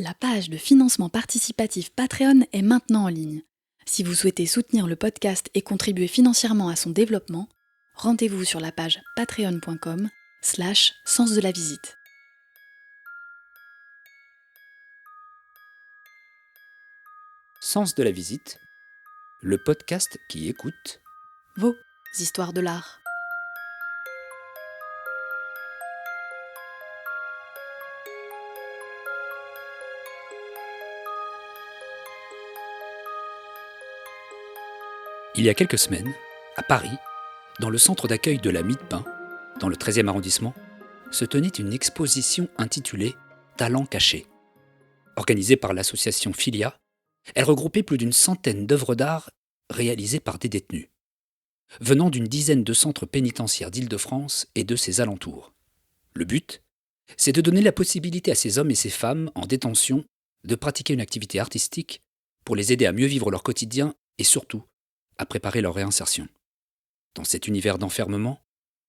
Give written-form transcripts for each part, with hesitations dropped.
La page de financement participatif Patreon est maintenant en ligne. Si vous souhaitez soutenir le podcast et contribuer financièrement à son développement, rendez-vous sur la page patreon.com/sens de la visite. Sens de la visite, le podcast qui écoute Vos histoires de l'art. Il y a quelques semaines, à Paris, dans le centre d'accueil de la Mie de Pin, dans le 13e arrondissement, se tenait une exposition intitulée « Talents cachés ». Organisée par l'association Filia, elle regroupait plus d'une centaine d'œuvres d'art réalisées par des détenus, venant d'une dizaine de centres pénitentiaires d'Île-de-France et de ses alentours. Le but, c'est de donner la possibilité à ces hommes et ces femmes en détention de pratiquer une activité artistique pour les aider à mieux vivre leur quotidien et surtout à préparer leur réinsertion. Dans cet univers d'enfermement,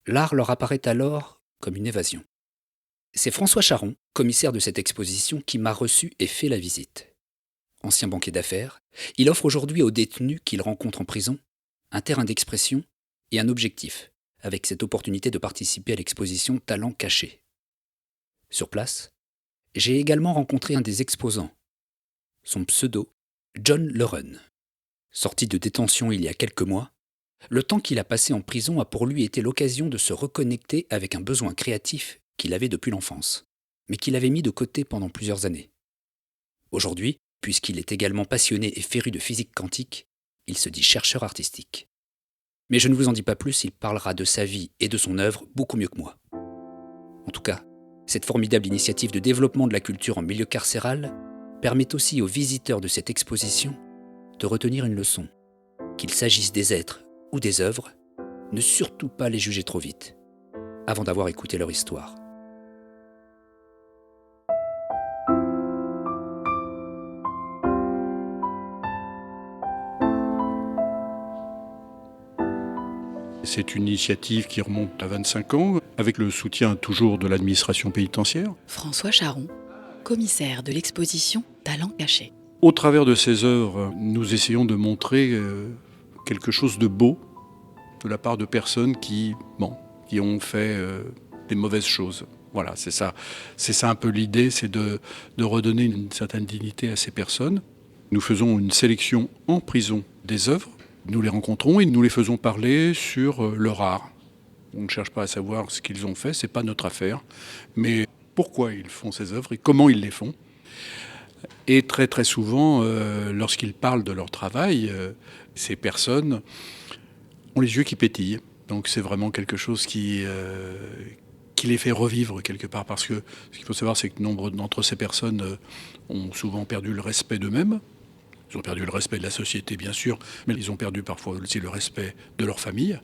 l'art leur apparaît alors comme une évasion. C'est François Charon, commissaire de cette exposition, qui m'a reçu et fait la visite. Ancien banquier d'affaires, il offre aujourd'hui aux détenus qu'il rencontre en prison un terrain d'expression et un objectif, avec cette opportunité de participer à l'exposition Talents cachés. Sur place, j'ai également rencontré un des exposants, son pseudo, John Lerun. Sorti de détention il y a quelques mois, le temps qu'il a passé en prison a pour lui été l'occasion de se reconnecter avec un besoin créatif qu'il avait depuis l'enfance, mais qu'il avait mis de côté pendant plusieurs années. Aujourd'hui, puisqu'il est également passionné et féru de physique quantique, il se dit chercheur artistique. Mais je ne vous en dis pas plus, il parlera de sa vie et de son œuvre beaucoup mieux que moi. En tout cas, cette formidable initiative de développement de la culture en milieu carcéral permet aussi aux visiteurs de cette exposition de retenir une leçon. Qu'il s'agisse des êtres ou des œuvres, ne surtout pas les juger trop vite, avant d'avoir écouté leur histoire. C'est une initiative qui remonte à 25 ans, avec le soutien toujours de l'administration pénitentiaire. François Charon, commissaire de l'exposition Talents cachés. Au travers de ces œuvres, nous essayons de montrer quelque chose de beau de la part de personnes qui ont fait des mauvaises choses. Voilà, c'est ça un peu l'idée, c'est de redonner une certaine dignité à ces personnes. Nous faisons une sélection en prison des œuvres. Nous les rencontrons et nous les faisons parler sur leur art. On ne cherche pas à savoir ce qu'ils ont fait, c'est pas notre affaire, mais pourquoi ils font ces œuvres et comment ils les font. Et très très souvent, lorsqu'ils parlent de leur travail, ces personnes ont les yeux qui pétillent. Donc c'est vraiment quelque chose qui les fait revivre quelque part. Parce que ce qu'il faut savoir, c'est que nombre d'entre ces personnes ont souvent perdu le respect d'eux-mêmes. Ils ont perdu le respect de la société, bien sûr, mais ils ont perdu parfois aussi le respect de leur famille.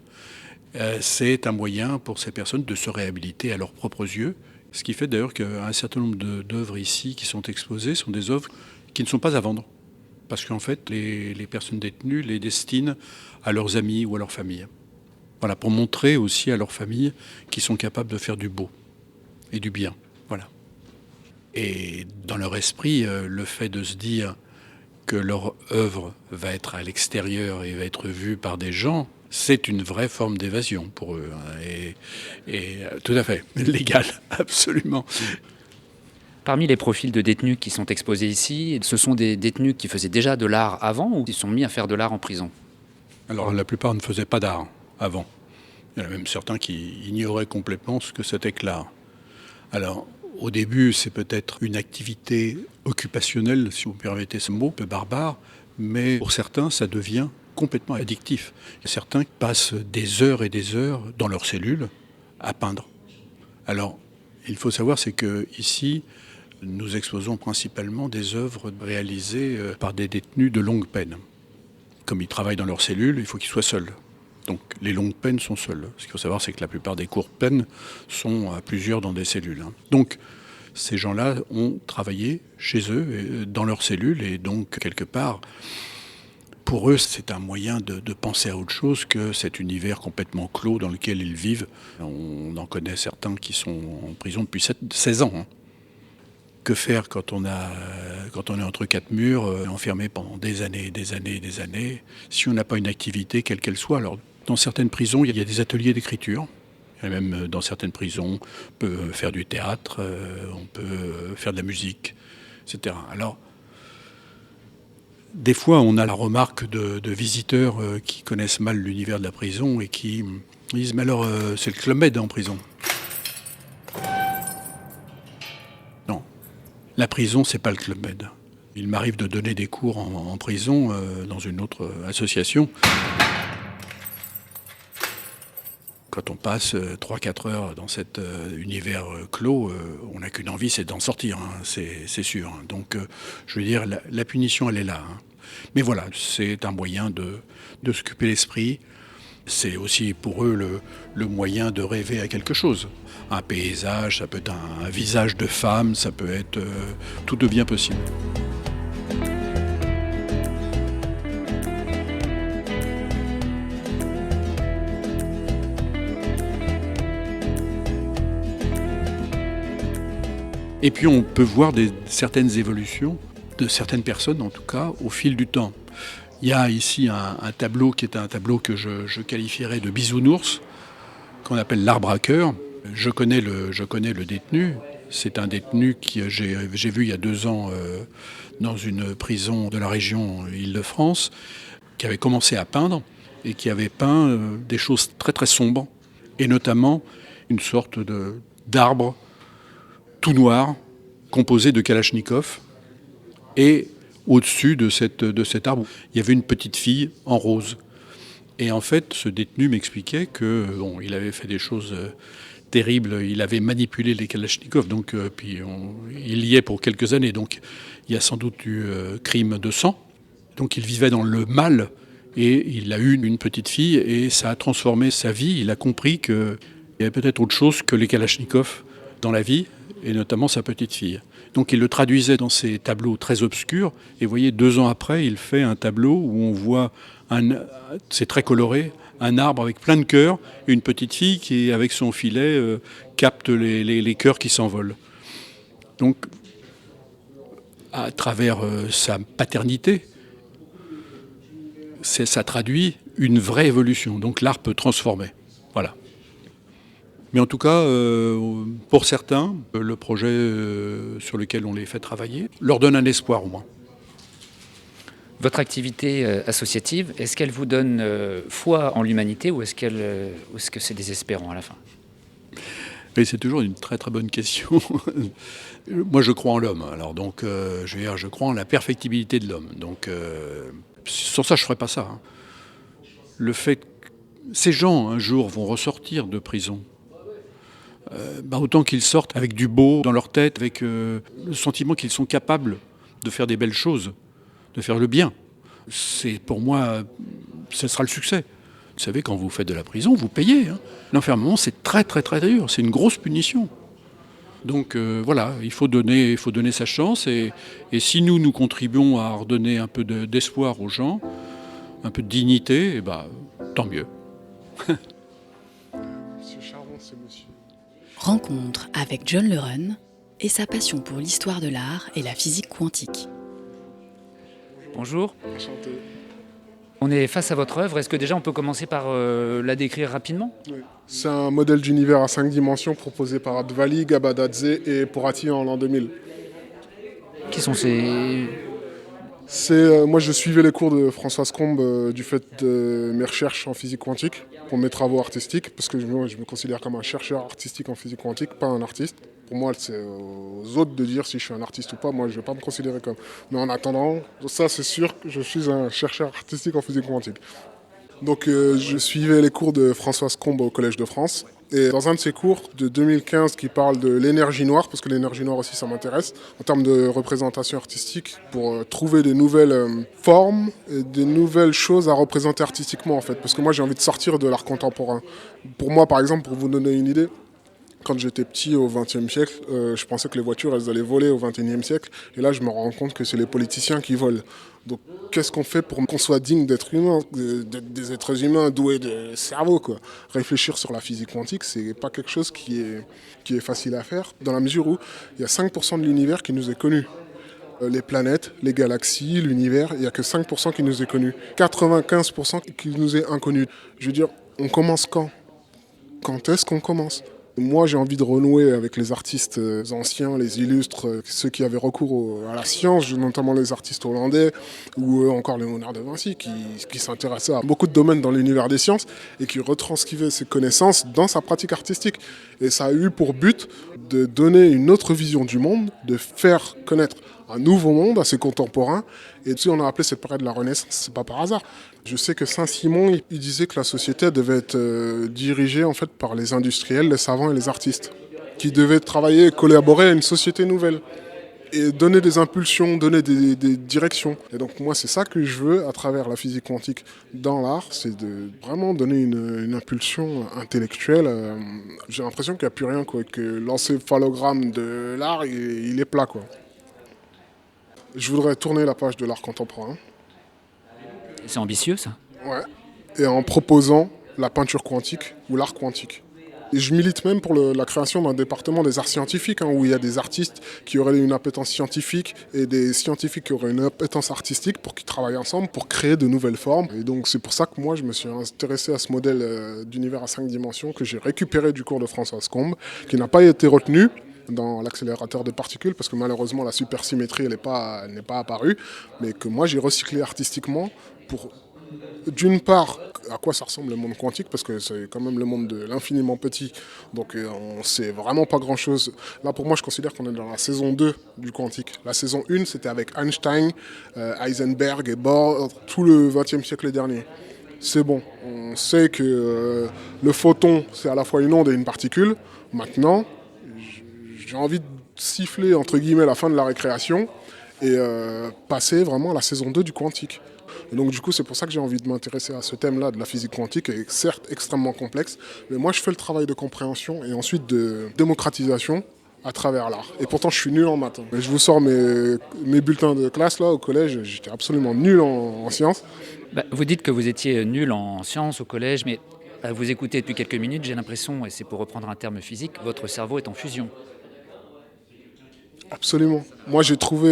C'est un moyen pour ces personnes de se réhabiliter à leurs propres yeux. Ce qui fait d'ailleurs qu'un certain nombre d'œuvres ici qui sont exposées sont des œuvres qui ne sont pas à vendre. Parce qu'en fait, les personnes détenues les destinent à leurs amis ou à leur famille. Voilà, pour montrer aussi à leurs familles qu'ils sont capables de faire du beau et du bien. Voilà. Et dans leur esprit, le fait de se dire que leur œuvre va être à l'extérieur et va être vue par des gens, c'est une vraie forme d'évasion pour eux. Et tout à fait, légal, absolument. Parmi les profils de détenus qui sont exposés ici, ce sont des détenus qui faisaient déjà de l'art avant ou qui sont mis à faire de l'art en prison ? Alors la plupart ne faisaient pas d'art avant. Il y en a même certains qui ignoraient complètement ce que c'était que l'art. Alors au début, c'est peut-être une activité occupationnelle, si vous me permettez ce mot, un peu barbare, mais pour certains, ça devient complètement addictif. Certains passent des heures et des heures dans leur cellule à peindre. Alors, il faut savoir, c'est que ici, nous exposons principalement des œuvres réalisées par des détenus de longue peine. Comme ils travaillent dans leur cellule, il faut qu'ils soient seuls. Donc les longues peines sont seules. Ce qu'il faut savoir, c'est que la plupart des courtes peines sont à plusieurs dans des cellules. Donc ces gens-là ont travaillé chez eux, dans leur cellule, et donc quelque part, pour eux, c'est un moyen de penser à autre chose que cet univers complètement clos dans lequel ils vivent. On en connaît certains qui sont en prison depuis 16 ans. que faire quand on est entre quatre murs, enfermé pendant des années, des années, des années, si on n'a pas une activité, quelle qu'elle soit. Alors, dans certaines prisons, il y a des ateliers d'écriture. Et même dans certaines prisons, on peut faire du théâtre, on peut faire de la musique, etc. Alors, des fois, on a la remarque de visiteurs qui connaissent mal l'univers de la prison et qui disent « Mais alors, c'est le Club Med en prison ». Non, la prison, c'est pas le Club Med. Il m'arrive de donner des cours en prison dans une autre association. Quand on passe 3-4 heures dans cet univers clos, on n'a qu'une envie, c'est d'en sortir, hein, c'est sûr. Donc, je veux dire, la punition, elle est là. Hein. Mais voilà, c'est un moyen de s'occuper l'esprit. C'est aussi pour eux le moyen de rêver à quelque chose. Un paysage, ça peut être un visage de femme, ça peut être... tout devient possible. Et puis on peut voir certaines évolutions de certaines personnes, en tout cas, au fil du temps. Il y a ici un tableau qui est un tableau que je qualifierais de bisounours, qu'on appelle l'arbre à cœur. Je connais le détenu. C'est un détenu que j'ai vu il y a 2 ans dans une prison de la région Île-de-France, qui avait commencé à peindre et qui avait peint des choses très très sombres, et notamment une sorte d'arbre tout noir, composé de kalachnikov, et au-dessus de cet arbre, il y avait une petite fille en rose. Et en fait, ce détenu m'expliquait que il avait fait des choses terribles, il avait manipulé les kalachnikovs, donc puis il y est pour quelques années, donc il y a sans doute eu crime de sang. Donc il vivait dans le mal, et il a eu une petite fille, et ça a transformé sa vie. Il a compris qu'il y avait peut-être autre chose que les kalachnikovs dans la vie, et notamment sa petite fille. Donc il le traduisait dans ces tableaux très obscurs, et vous voyez, 2 ans après, il fait un tableau où on voit, c'est très coloré, un arbre avec plein de cœurs, et une petite fille qui, avec son filet, capte les cœurs qui s'envolent. Donc, à travers sa paternité, ça traduit une vraie évolution. Donc l'art peut transformer. Voilà. Mais en tout cas, pour certains, le projet sur lequel on les fait travailler leur donne un espoir au moins. Votre activité associative, est-ce qu'elle vous donne foi en l'humanité, ou est-ce que c'est désespérant à la fin ? Et c'est toujours une très très bonne question. Moi, je crois en l'homme. Alors donc, je crois en la perfectibilité de l'homme. Donc, sans ça, je ne ferais pas ça. Hein. Le fait que ces gens, un jour, vont ressortir de prison, autant qu'ils sortent avec du beau dans leur tête, avec le sentiment qu'ils sont capables de faire des belles choses, de faire le bien. C'est pour moi, ce sera le succès. Vous savez, quand vous faites de la prison, vous payez. Hein. L'enfermement, c'est très très très dur, c'est une grosse punition. Donc voilà, il faut donner sa chance, et si nous contribuons à redonner un peu d'espoir aux gens, un peu de dignité, tant mieux. Monsieur Charbon, c'est monsieur. Rencontre avec John Lereune et sa passion pour l'histoire de l'art et la physique quantique. Bonjour. Enchanté. On est face à votre œuvre. Est-ce que déjà on peut commencer par la décrire rapidement ? Oui. C'est un modèle d'univers à 5 dimensions proposé par Advali, Gabadadze et Porati en l'an 2000. Qui sont ces... Moi, je suivais les cours de Françoise Combe du fait de mes recherches en physique quantique pour mes travaux artistiques, parce que je me considère comme un chercheur artistique en physique quantique, pas un artiste. Pour moi, c'est aux autres de dire si je suis un artiste ou pas. Moi, je ne vais pas me considérer comme... Mais en attendant, ça, c'est sûr que je suis un chercheur artistique en physique quantique. Donc, je suivais les cours de Françoise Combe au Collège de France. Et dans un de ces cours de 2015 qui parle de l'énergie noire, parce que l'énergie noire aussi, ça m'intéresse, en termes de représentation artistique, pour trouver des nouvelles formes et des nouvelles choses à représenter artistiquement, en fait. Parce que moi, j'ai envie de sortir de l'art contemporain. Pour moi, par exemple, pour vous donner une idée, Quand j'étais petit au XXe siècle, je pensais que les voitures elles allaient voler au XXIe siècle. Et là, je me rends compte que c'est les politiciens qui volent. Donc, qu'est-ce qu'on fait pour qu'on soit digne d'être humain, des êtres humains doués de cerveau, quoi. Réfléchir sur la physique quantique, c'est pas quelque chose qui est facile à faire, dans la mesure où il y a 5% de l'univers qui nous est connu. Les planètes, les galaxies, l'univers, il n'y a que 5% qui nous est connu. 95% qui nous est inconnu. Je veux dire, on commence quand ? Quand est-ce qu'on commence ? Moi, j'ai envie de renouer avec les artistes anciens, les illustres, ceux qui avaient recours à la science, notamment les artistes hollandais ou encore Léonard de Vinci, qui s'intéressaient à beaucoup de domaines dans l'univers des sciences et qui retranscrivaient ses connaissances dans sa pratique artistique. Et ça a eu pour but de donner une autre vision du monde, de faire connaître un nouveau monde à ses contemporains. Et si on a appelé cette période la Renaissance, c'est pas par hasard. Je sais que Saint-Simon, il disait que la société devait être dirigée en fait par les industriels, les savants et les artistes, qui devaient travailler et collaborer à une société nouvelle et donner des impulsions, donner des directions. Et donc moi, c'est ça que je veux à travers la physique quantique dans l'art, c'est de vraiment donner une impulsion intellectuelle. J'ai l'impression qu'il n'y a plus rien, quoi, que l'encéphalogramme de l'art, il est plat, quoi. Je voudrais tourner la page de l'art contemporain. C'est ambitieux, ça? Ouais. Et en proposant la peinture quantique ou l'art quantique. Et je milite même pour la création d'un département des arts scientifiques, où il y a des artistes qui auraient une appétence scientifique et des scientifiques qui auraient une appétence artistique pour qu'ils travaillent ensemble pour créer de nouvelles formes. Et donc c'est pour ça que moi je me suis intéressé à ce modèle d'univers à 5 dimensions que j'ai récupéré du cours de Françoise Combe, qui n'a pas été retenu dans l'accélérateur de particules, parce que malheureusement la supersymétrie elle n'est pas apparue, mais que moi j'ai recyclé artistiquement pour, d'une part, à quoi ça ressemble le monde quantique, parce que c'est quand même le monde de l'infiniment petit, donc on sait vraiment pas grand chose. Là pour moi je considère qu'on est dans la saison 2 du quantique. La saison 1 c'était avec Einstein, Heisenberg et Bohr, tout le XXe siècle dernier. C'est bon, on sait que le photon c'est à la fois une onde et une particule. Maintenant, j'ai envie de siffler entre guillemets la fin de la récréation et passer vraiment à la saison 2 du quantique. Et donc du coup c'est pour ça que j'ai envie de m'intéresser à ce thème-là de la physique quantique, qui est certes extrêmement complexe, mais moi je fais le travail de compréhension et ensuite de démocratisation à travers l'art. Et pourtant je suis nul en maths. Je vous sors mes bulletins de classe là au collège, j'étais absolument nul en sciences. Vous dites que vous étiez nul en sciences au collège, mais à vous écouter depuis quelques minutes, j'ai l'impression, et c'est pour reprendre un terme physique, votre cerveau est en fusion. Absolument. Moi, j'ai trouvé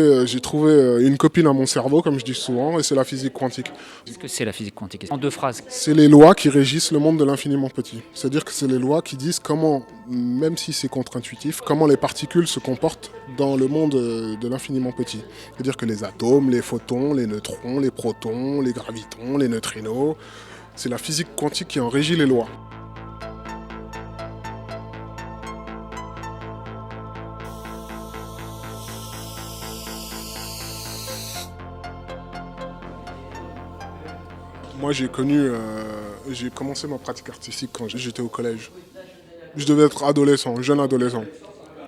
une copine à mon cerveau, comme je dis souvent, et c'est la physique quantique. Qu'est-ce que c'est la physique quantique? En 2 phrases. C'est les lois qui régissent le monde de l'infiniment petit. C'est-à-dire que c'est les lois qui disent comment, même si c'est contre-intuitif, comment les particules se comportent dans le monde de l'infiniment petit. C'est-à-dire que les atomes, les photons, les neutrons, les protons, les gravitons, les neutrinos, c'est la physique quantique qui en régit les lois. Moi, j'ai commencé ma pratique artistique quand j'étais au collège. Je devais être adolescent, jeune adolescent.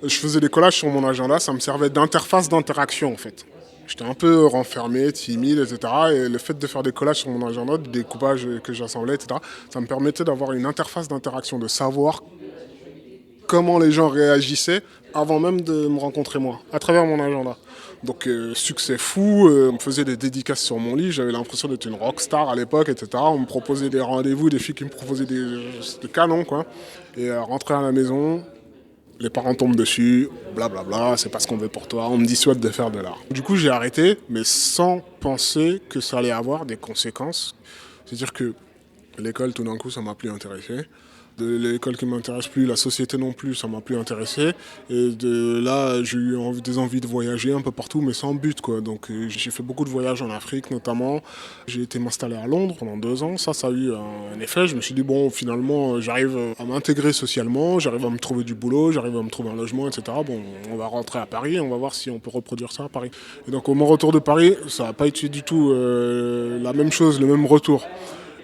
Je faisais des collages sur mon agenda, ça me servait d'interface d'interaction en fait. J'étais un peu renfermé, timide, etc. Et le fait de faire des collages sur mon agenda, des découpages que j'assemblais, etc., ça me permettait d'avoir une interface d'interaction, de savoir comment les gens réagissaient avant même de me rencontrer moi, à travers mon agenda. Donc succès fou, on me faisait des dédicaces sur mon lit, j'avais l'impression d'être une rockstar à l'époque, etc. On me proposait des rendez-vous, des filles qui me proposaient des canons, quoi. Et rentrer à la maison, les parents tombent dessus, blablabla, c'est pas ce qu'on veut pour toi, on me dissuade de faire de l'art. Du coup j'ai arrêté, mais sans penser que ça allait avoir des conséquences. C'est-à-dire que l'école, tout d'un coup, ça m'a plus intéressé. De l'école qui ne m'intéresse plus, la société non plus, ça m'a plus intéressé. Et de là, j'ai eu des envies de voyager un peu partout, mais sans but, quoi. Donc j'ai fait beaucoup de voyages en Afrique notamment. J'ai été m'installer à Londres pendant 2 ans. Ça a eu un effet. Je me suis dit, bon, finalement, j'arrive à m'intégrer socialement, j'arrive à me trouver du boulot, j'arrive à me trouver un logement, etc. Bon, on va rentrer à Paris, on va voir si on peut reproduire ça à Paris. Et donc au mon retour de Paris, ça n'a pas été du tout la même chose, le même retour.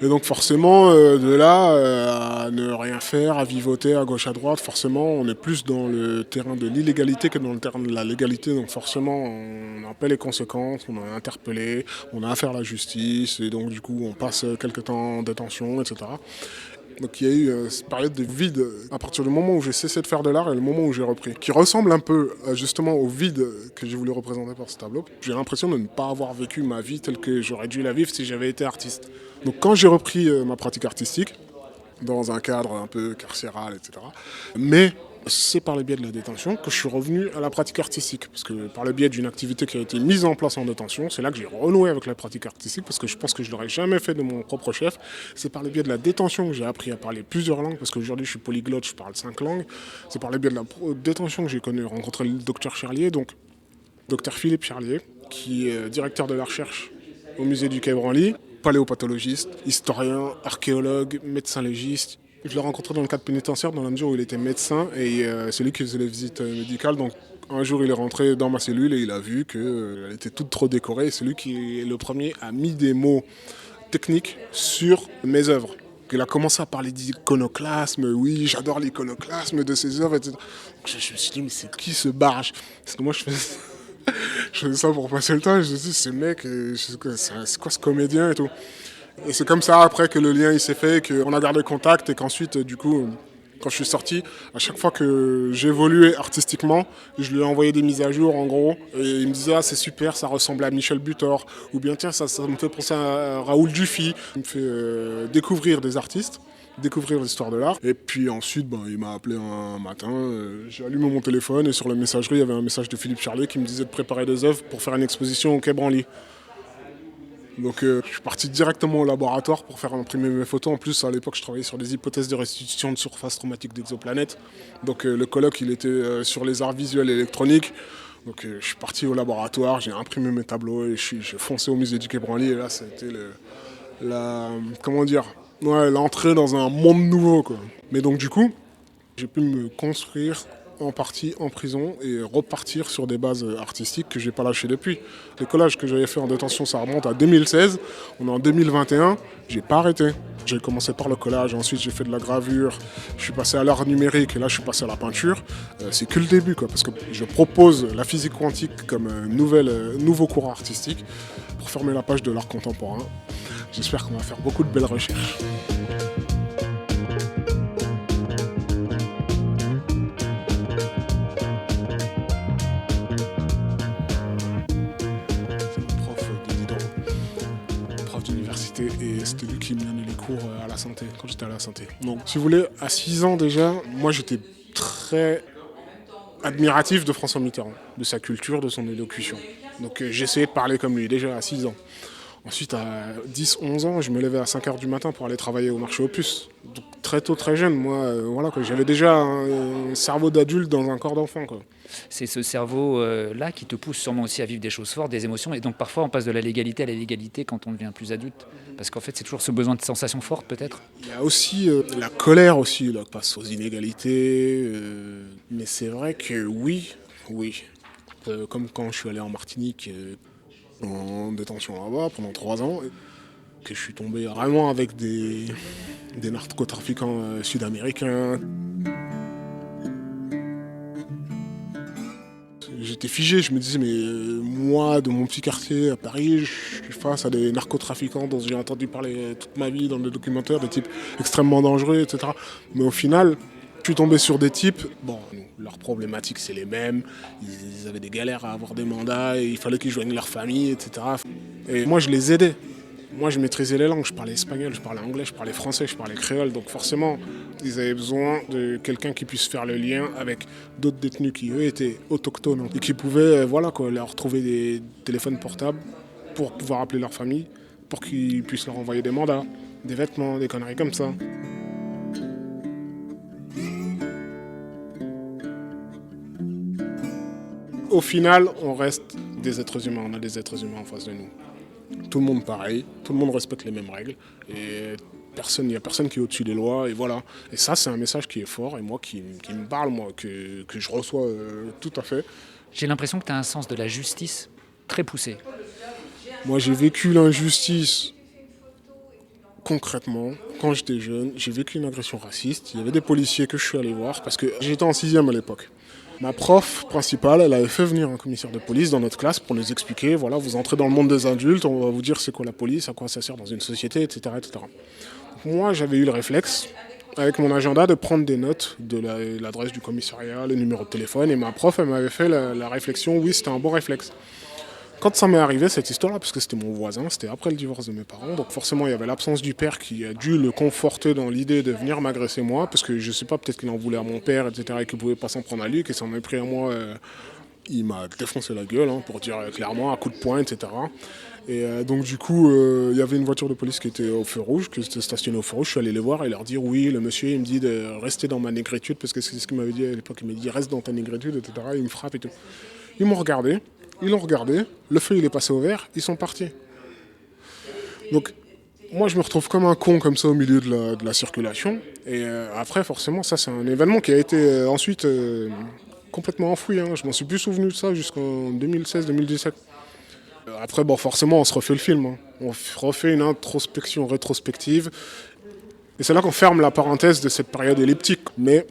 Et donc forcément, de là à ne rien faire, à vivoter à gauche à droite, forcément on est plus dans le terrain de l'illégalité que dans le terrain de la légalité. Donc forcément on en paie les conséquences, on est interpellé, on a affaire à la justice et donc du coup on passe quelques temps en détention, etc. Donc il y a eu cette période de vide à partir du moment où j'ai cessé de faire de l'art et le moment où j'ai repris, qui ressemble un peu justement au vide que j'ai voulu représenter par ce tableau. J'ai l'impression de ne pas avoir vécu ma vie telle que j'aurais dû la vivre si j'avais été artiste. Donc quand j'ai repris ma pratique artistique, dans un cadre un peu carcéral, etc., mais c'est par le biais de la détention que je suis revenu à la pratique artistique. Parce que par le biais d'une activité qui a été mise en place en détention, c'est là que j'ai renoué avec la pratique artistique, parce que je pense que je ne l'aurais jamais fait de mon propre chef. C'est par le biais de la détention que j'ai appris à parler plusieurs langues, parce qu'aujourd'hui je suis polyglotte, je parle 5 langues. C'est par le biais de la détention que j'ai rencontré le docteur Charlier, donc docteur Philippe Charlier, qui est directeur de la recherche au musée du Quai Branly, paléopathologiste, historien, archéologue, médecin légiste. Je l'ai rencontré dans le cadre pénitentiaire dans la mesure où il était médecin et c'est lui qui faisait les visites médicales. Donc un jour il est rentré dans ma cellule et il a vu qu'elle était toute trop décorée. Et c'est lui qui est le premier a mis des mots techniques sur mes œuvres. Il a commencé à parler d'iconoclasme, oui j'adore l'iconoclasme de ses œuvres, etc. Donc je me suis dit mais c'est qui ce barge? Parce que moi je faisais ça pour passer le temps et je me suis dit ce mec, c'est quoi ce comédien et tout. Et c'est comme ça après que le lien il s'est fait, qu'on a gardé contact et qu'ensuite du coup quand je suis sorti, à chaque fois que j'évoluais artistiquement, je lui ai envoyé des mises à jour en gros et il me disait ah c'est super, ça ressemble à Michel Butor ou bien tiens ça me fait penser à Raoul Dufy, il me fait découvrir des artistes, découvrir l'histoire de l'art et puis ensuite il m'a appelé un matin, j'ai allumé mon téléphone et sur la messagerie il y avait un message de Philippe Charlier qui me disait de préparer des œuvres pour faire une exposition au Quai Branly. Donc je suis parti directement au laboratoire pour faire imprimer mes photos. En plus, à l'époque, je travaillais sur des hypothèses de restitution de surface traumatique d'exoplanètes. Donc le colloque, il était sur les arts visuels et électroniques. Donc je suis parti au laboratoire, j'ai imprimé mes tableaux et j'ai foncé au musée du Quai Branly. Et là, ça a été l'entrée dans un monde nouveau, quoi. Mais donc du coup, j'ai pu me construire en partie en prison et repartir sur des bases artistiques que j'ai pas lâchées depuis. Les collages que j'avais fait en détention, ça remonte à 2016. On est en 2021, j'ai pas arrêté. J'ai commencé par le collage, ensuite j'ai fait de la gravure, je suis passé à l'art numérique et là je suis passé à la peinture. C'est que le début, quoi, parce que je propose la physique quantique comme nouveau courant artistique pour fermer la page de l'art contemporain. J'espère qu'on va faire beaucoup de belles recherches. Et c'était lui qui me donnait les cours à la santé, quand j'étais à la santé. Donc, si vous voulez, à 6 ans déjà, moi j'étais très admiratif de François Mitterrand, de sa culture, de son élocution. Donc j'essayais de parler comme lui déjà à 6 ans. Ensuite, à 10-11 ans, je me levais à 5h du matin pour aller travailler au marché aux puces. Donc très tôt, très jeune, moi, j'avais déjà un cerveau d'adulte dans un corps d'enfant, quoi. C'est ce cerveau-là qui te pousse sûrement aussi à vivre des choses fortes, des émotions. Et donc parfois on passe de la légalité à la légalité quand on devient plus adulte. Parce qu'en fait c'est toujours ce besoin de sensations fortes peut-être. Il y a aussi la colère aussi, là, face aux inégalités. Mais c'est vrai que oui. Comme quand je suis allé en Martinique en détention là-bas pendant 3 ans. Que je suis tombé vraiment avec des narcotrafiquants sud-américains. J'étais figé, je me disais, mais moi, de mon petit quartier à Paris, je suis face à des narcotrafiquants dont j'ai entendu parler toute ma vie dans des documentaires, des types extrêmement dangereux, etc. Mais au final, je suis tombé sur des types, leurs problématiques c'est les mêmes, ils avaient des galères à avoir des mandats, et il fallait qu'ils joignent leur famille, etc. Et moi, je les aidais. Moi, je maîtrisais les langues, je parlais espagnol, je parlais anglais, je parlais français, je parlais créole. Donc forcément, ils avaient besoin de quelqu'un qui puisse faire le lien avec d'autres détenus qui, eux, étaient autochtones et qui pouvaient leur trouver des téléphones portables pour pouvoir appeler leur famille, pour qu'ils puissent leur envoyer des mandats, des vêtements, des conneries comme ça. Au final, on reste des êtres humains, on a des êtres humains en face de nous. Tout le monde pareil, tout le monde respecte les mêmes règles et il n'y a personne qui est au-dessus des lois et voilà. Et ça c'est un message qui est fort et moi qui me parle, moi, que je reçois tout à fait. J'ai l'impression que tu as un sens de la justice très poussé. Moi j'ai vécu l'injustice concrètement quand j'étais jeune, j'ai vécu une agression raciste, il y avait des policiers que je suis allé voir parce que j'étais en 6e à l'époque. Ma prof principale, elle avait fait venir un commissaire de police dans notre classe pour nous expliquer, voilà, vous entrez dans le monde des adultes, on va vous dire c'est quoi la police, à quoi ça sert dans une société, etc. etc. Donc moi, j'avais eu le réflexe, avec mon agenda, de prendre des notes de l'adresse du commissariat, le numéro de téléphone. Et ma prof, elle m'avait fait la réflexion, oui, c'était un bon réflexe. Quand ça m'est arrivé, cette histoire-là, parce que c'était mon voisin, c'était après le divorce de mes parents, donc forcément, il y avait l'absence du père qui a dû le conforter dans l'idée de venir m'agresser moi, parce que je sais pas, peut-être qu'il en voulait à mon père, etc., et qu'il pouvait pas s'en prendre à lui, qu'il s'en est pris à moi. Il m'a défoncé la gueule, pour dire clairement, à coups de poing, etc. Et donc du coup, il y avait une voiture de police qui était au feu rouge, qui était stationnée au feu rouge. Je suis allé les voir et leur dire oui, le monsieur, il me dit de rester dans ma négritude, parce que c'est ce qu'il m'avait dit à l'époque. Il m'a dit reste dans ta négritude, etc. Il me frappe et tout. Ils m'ont regardé, ils l'ont regardé, le feu il est passé au vert, ils sont partis. Donc moi je me retrouve comme un con comme ça au milieu de la circulation. Et après forcément ça c'est un événement qui a été ensuite complètement enfoui. Je m'en suis plus souvenu de ça jusqu'en 2016-2017. Après bon forcément on se refait le film. On refait une introspection rétrospective. Et c'est là qu'on ferme la parenthèse de cette période elliptique. Mais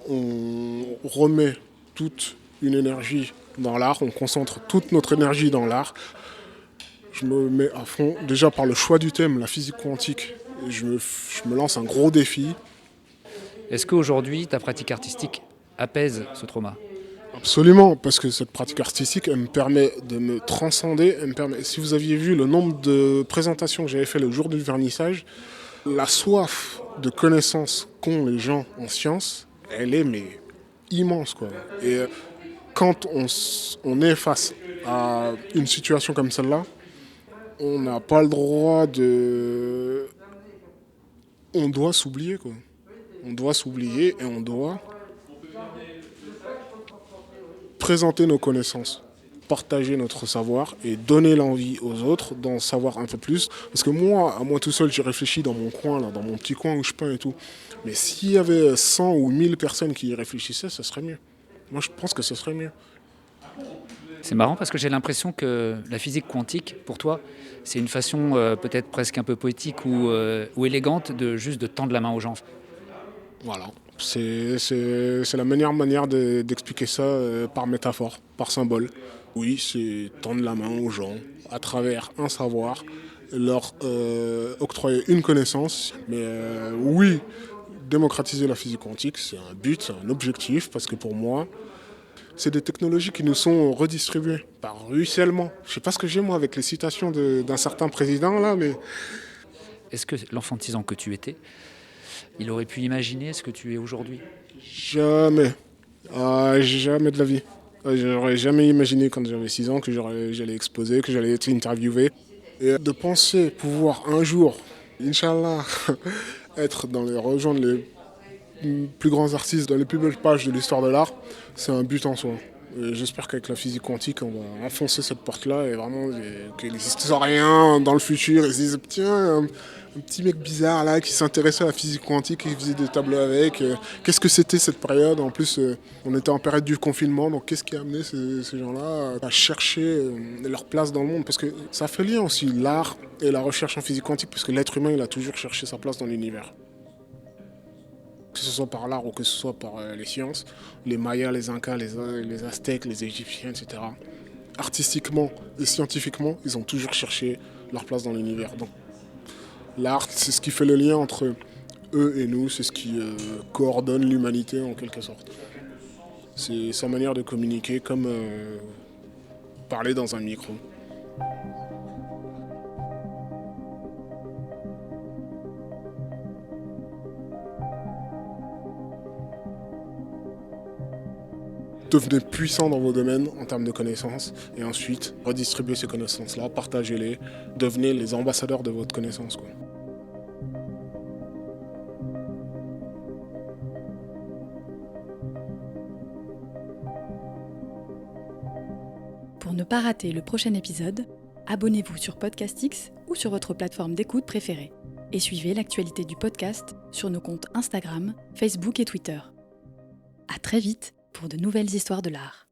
on remet toute une énergie dans l'art, on concentre toute notre énergie dans l'art. Je me mets à fond, déjà par le choix du thème, la physique quantique, et je me lance un gros défi. Est-ce qu'aujourd'hui, ta pratique artistique apaise ce trauma ? Absolument, parce que cette pratique artistique, elle me permet de me transcender. Si vous aviez vu le nombre de présentations que j'avais fait le jour du vernissage, la soif de connaissances qu'ont les gens en sciences, elle est immense, quoi. Et quand on est face à une situation comme celle-là, on n'a pas le droit de... On doit s'oublier, quoi. On doit s'oublier et on doit présenter nos connaissances, partager notre savoir et donner l'envie aux autres d'en savoir un peu plus. Parce que moi, à moi tout seul, j'y réfléchis dans mon coin, là, dans mon petit coin où je peins et tout. Mais s'il y avait 100 ou 1000 personnes qui y réfléchissaient, ce serait mieux. Moi, je pense que ce serait mieux. C'est marrant parce que j'ai l'impression que la physique quantique, pour toi, c'est une façon peut-être presque un peu poétique ou élégante de tendre la main aux gens. Voilà, c'est la meilleure manière d'expliquer ça par métaphore, par symbole. Oui, c'est tendre la main aux gens à travers un savoir, leur octroyer une connaissance. Mais oui, démocratiser la physique quantique, c'est un but, c'est un objectif, parce que pour moi, c'est des technologies qui nous sont redistribuées par ruissellement. Je ne sais pas ce que j'ai moi avec les citations d'un certain président là, mais... Est-ce que l'enfantisant que tu étais, il aurait pu imaginer ce que tu es aujourd'hui ? Jamais. Jamais de la vie. J'aurais jamais imaginé quand j'avais 6 ans que j'allais exposer, que j'allais être interviewé. Et de penser pouvoir un jour, Inch'Allah, rejoindre les plus grands artistes dans les plus belles pages de l'histoire de l'art, c'est un but en soi. Et j'espère qu'avec la physique quantique, on va enfoncer cette porte-là et vraiment qu'il n'existe rien dans le futur. Ils se disent, tiens, un petit mec bizarre là qui s'intéressait à la physique quantique et qui faisait des tableaux avec. Qu'est-ce que c'était cette période ? En plus, on était en période du confinement, donc qu'est-ce qui a amené ces gens-là à chercher leur place dans le monde ? Parce que ça fait lien aussi, l'art et la recherche en physique quantique, parce que l'être humain, il a toujours cherché sa place dans l'univers. Que ce soit par l'art ou que ce soit par les sciences, les Mayas, les Incas, les Aztèques, les Égyptiens, etc. Artistiquement et scientifiquement, ils ont toujours cherché leur place dans l'univers. Donc, l'art, c'est ce qui fait le lien entre eux et nous, c'est ce qui coordonne l'humanité en quelque sorte. C'est sa manière de communiquer comme parler dans un micro. Devenez puissant dans vos domaines en termes de connaissances et ensuite redistribuez ces connaissances-là, partagez-les, devenez les ambassadeurs de votre connaissance, quoi. Pour ne pas rater le prochain épisode, abonnez-vous sur Podcastix ou sur votre plateforme d'écoute préférée et suivez l'actualité du podcast sur nos comptes Instagram, Facebook et Twitter. À très vite pour de nouvelles histoires de l'art.